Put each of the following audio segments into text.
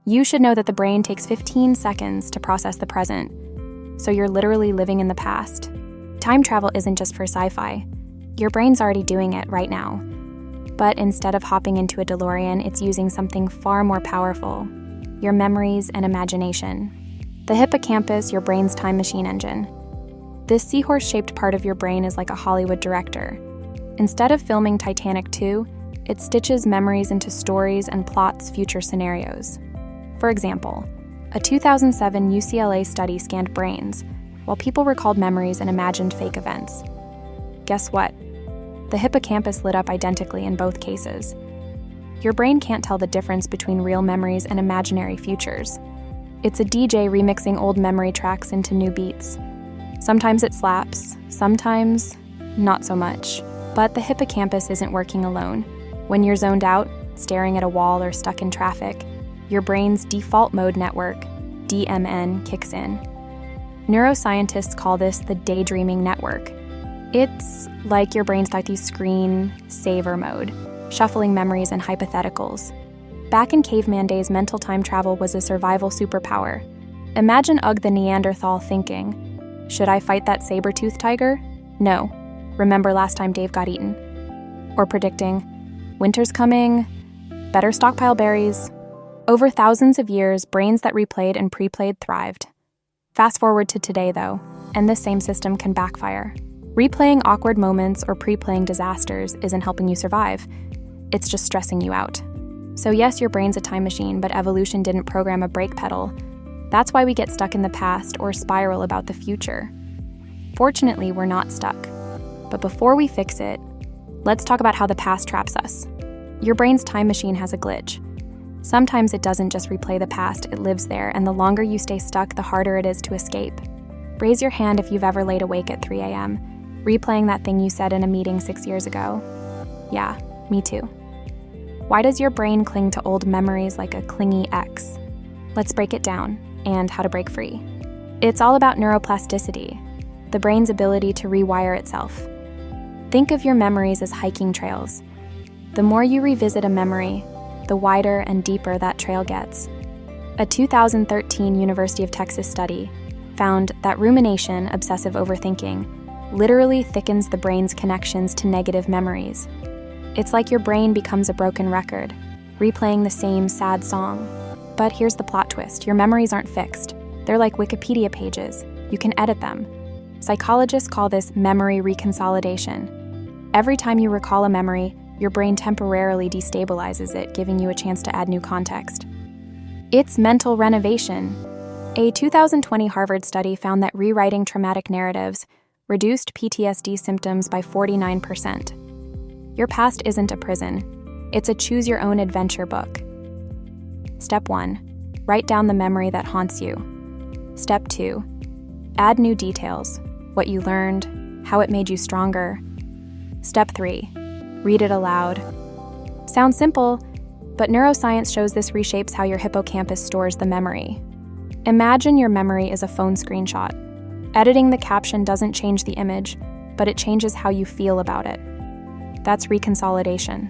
You should know that the brain takes 15 seconds to process the present, so you're literally living in the past. Time travel isn't just for sci-fi. Your brain's already doing it right now. But instead of hopping into a DeLorean, it's using something far more powerful: your memories and imagination. The hippocampus, your brain's time machine engine. This seahorse-shaped part of your brain is like a Hollywood director. Instead of filming Titanic 2, it stitches memories into stories and plots future scenarios. For example, a 2007 UCLA study scanned brains, while people recalled memories and imagined fake events. Guess what? The hippocampus lit up identically in both cases. Your brain can't tell the difference between real memories and imaginary futures. It's a DJ remixing old memory tracks into new beats. Sometimes it slaps, sometimes not so much. But the hippocampus isn't working alone. When you're zoned out, staring at a wall or stuck in traffic, your brain's default mode network, DMN, kicks in. Neuroscientists call this the daydreaming network. It's like your brain's like screen saver mode, shuffling memories and hypotheticals. Back in caveman days, mental time travel was a survival superpower. Imagine Ugg the Neanderthal thinking, should I fight that saber-toothed tiger? No. Remember last time Dave got eaten? Or predicting, winter's coming, better stockpile berries. Over thousands of years, brains that replayed and pre-played thrived. Fast forward to today, though, and this same system can backfire. Replaying awkward moments or pre-playing disasters isn't helping you survive. It's just stressing you out. So yes, your brain's a time machine, but evolution didn't program a brake pedal. That's why we get stuck in the past or spiral about the future. Fortunately, we're not stuck. But before we fix it, let's talk about how the past traps us. Your brain's time machine has a glitch. Sometimes it doesn't just replay the past, it lives there, and the longer you stay stuck, the harder it is to escape. Raise your hand if you've ever laid awake at 3 a.m., replaying that thing you said in a meeting 6 years ago. Yeah, me too. Why does your brain cling to old memories like a clingy ex? Let's break it down, and how to break free. It's all about neuroplasticity, the brain's ability to rewire itself. Think of your memories as hiking trails. The more you revisit a memory, the wider and deeper that trail gets. A 2013 University of Texas study found that rumination, obsessive overthinking, literally thickens the brain's connections to negative memories. It's like your brain becomes a broken record, replaying the same sad song. But here's the plot twist: your memories aren't fixed. They're like Wikipedia pages. You can edit them. Psychologists call this memory reconsolidation. Every time you recall a memory, your brain temporarily destabilizes it, giving you a chance to add new context. It's mental renovation. A 2020 Harvard study found that rewriting traumatic narratives reduced PTSD symptoms by 49%. Your past isn't a prison. It's a choose-your-own-adventure book. Step 1. Write down the memory that haunts you. Step 2. Add new details, what you learned, how it made you stronger. Step 3. Read it aloud. Sounds simple, but neuroscience shows this reshapes how your hippocampus stores the memory. Imagine your memory is a phone screenshot. Editing the caption doesn't change the image, but it changes how you feel about it. That's reconsolidation.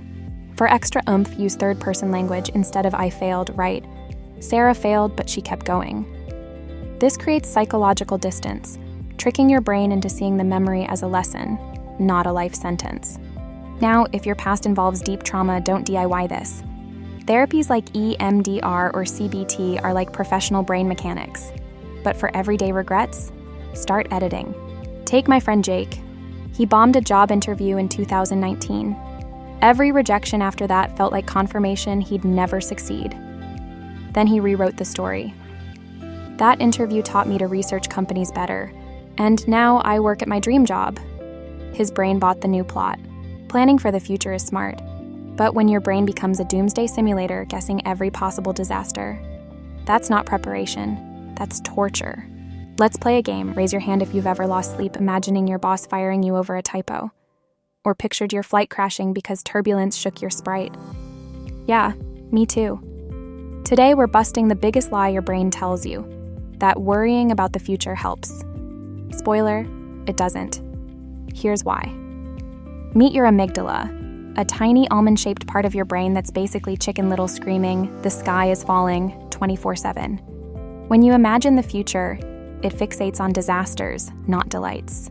For extra oomph, use third-person language instead of I failed, write, Sarah failed, but she kept going. This creates psychological distance, tricking your brain into seeing the memory as a lesson, not a life sentence. Now, if your past involves deep trauma, don't DIY this. Therapies like EMDR or CBT are like professional brain mechanics. But for everyday regrets, start editing. Take my friend Jake. He bombed a job interview in 2019. Every rejection after that felt like confirmation he'd never succeed. Then he rewrote the story. That interview taught me to research companies better, and now I work at my dream job. His brain bought the new plot. Planning for the future is smart, but when your brain becomes a doomsday simulator guessing every possible disaster, that's not preparation, that's torture. Let's play a game. Raise your hand if you've ever lost sleep imagining your boss firing you over a typo, or pictured your flight crashing because turbulence shook your sprite. Yeah, me too. Today we're busting the biggest lie your brain tells you, that worrying about the future helps. Spoiler, it doesn't. Here's why. Meet your amygdala, a tiny almond-shaped part of your brain that's basically Chicken Little screaming, "The sky is falling, 24/7. When you imagine the future, it fixates on disasters, not delights.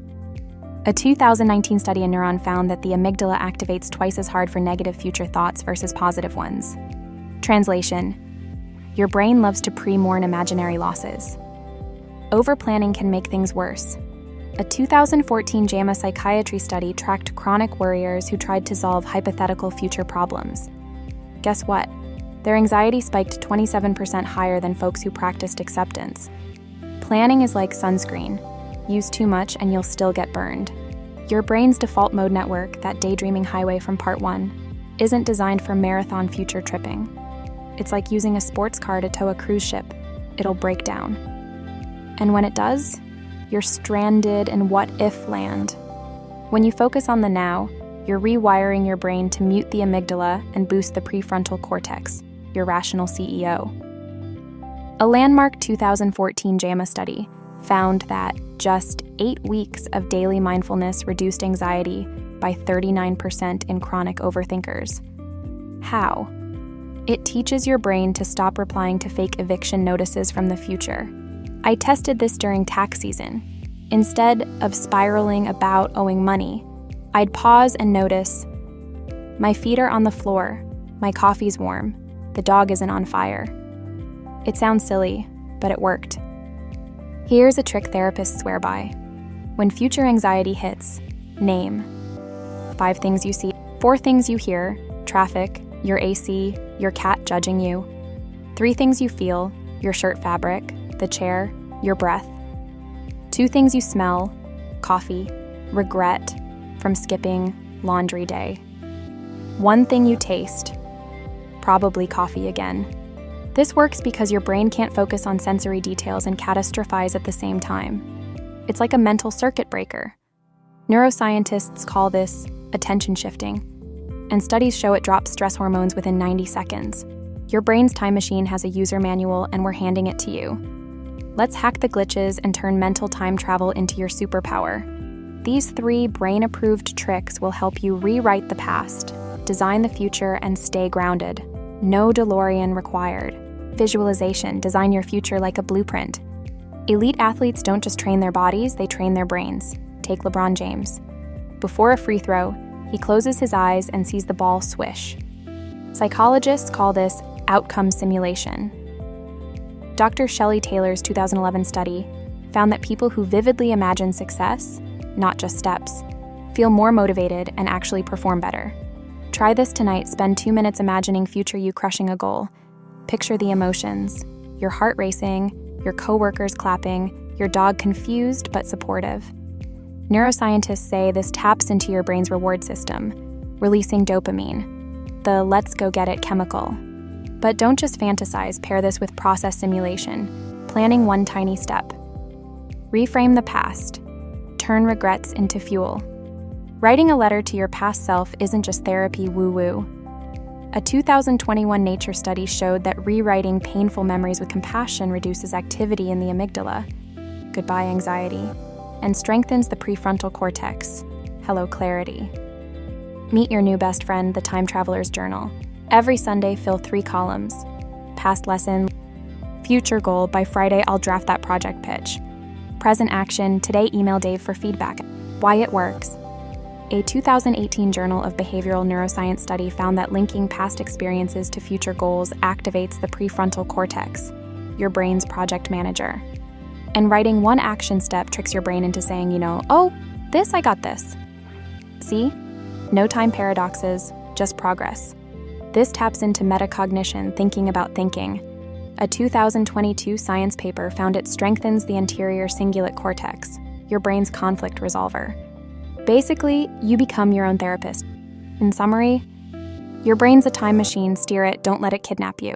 A 2019 study in Neuron found that the amygdala activates twice as hard for negative future thoughts versus positive ones. Translation: your brain loves to pre-mourn imaginary losses. Overplanning can make things worse. A 2014 JAMA psychiatry study tracked chronic worriers who tried to solve hypothetical future problems. Guess what? Their anxiety spiked 27% higher than folks who practiced acceptance. Planning is like sunscreen. Use too much and you'll still get burned. Your brain's default mode network, that daydreaming highway from part 1, isn't designed for marathon future tripping. It's like using a sports car to tow a cruise ship. It'll break down. And when it does, you're stranded in what-if land. When you focus on the now, you're rewiring your brain to mute the amygdala and boost the prefrontal cortex, your rational CEO. A landmark 2014 JAMA study found that just 8 weeks of daily mindfulness reduced anxiety by 39% in chronic overthinkers. How? It teaches your brain to stop replying to fake eviction notices from the future. I tested this during tax season. Instead of spiraling about owing money, I'd pause and notice, my feet are on the floor, my coffee's warm, the dog isn't on fire. It sounds silly, but it worked. Here's a trick therapists swear by. When future anxiety hits, name 5 things you see, 4 things you hear, traffic, your AC, your cat judging you, 3 things you feel, your shirt fabric, the chair, your breath, 2 things you smell, coffee, regret from skipping laundry day, 1 thing you taste, probably coffee again. This works because your brain can't focus on sensory details and catastrophize at the same time. It's like a mental circuit breaker. Neuroscientists call this attention shifting, and studies show it drops stress hormones within 90 seconds. Your brain's time machine has a user manual, and we're handing it to you. Let's hack the glitches and turn mental time travel into your superpower. These 3 brain-approved tricks will help you rewrite the past, design the future, and stay grounded. No DeLorean required. Visualization, design your future like a blueprint. Elite athletes don't just train their bodies, they train their brains. Take LeBron James. Before a free throw, he closes his eyes and sees the ball swish. Psychologists call this outcome simulation. Dr. Shelley Taylor's 2011 study found that people who vividly imagine success, not just steps, feel more motivated and actually perform better. Try this tonight. Spend 2 minutes imagining future you crushing a goal. Picture the emotions, your heart racing, your coworkers clapping, your dog confused but supportive. Neuroscientists say this taps into your brain's reward system, releasing dopamine, the let's go get it chemical. But don't just fantasize, pair this with process simulation, planning 1 tiny step. Reframe the past. Turn regrets into fuel. Writing a letter to your past self isn't just therapy woo-woo. A 2021 Nature study showed that rewriting painful memories with compassion reduces activity in the amygdala, goodbye anxiety, and strengthens the prefrontal cortex, hello clarity. Meet your new best friend, the Time Traveler's Journal. Every Sunday, fill 3 columns. Past lesson, future goal, by Friday I'll draft that project pitch. Present action, today email Dave for feedback. Why it works. A 2018 Journal of Behavioral Neuroscience study found that linking past experiences to future goals activates the prefrontal cortex, your brain's project manager. And writing 1 action step tricks your brain into saying, oh, I got this. See? No time paradoxes, just progress. This taps into metacognition, thinking about thinking. A 2022 science paper found it strengthens the anterior cingulate cortex, your brain's conflict resolver. Basically, you become your own therapist. In summary, your brain's a time machine, steer it, don't let it kidnap you.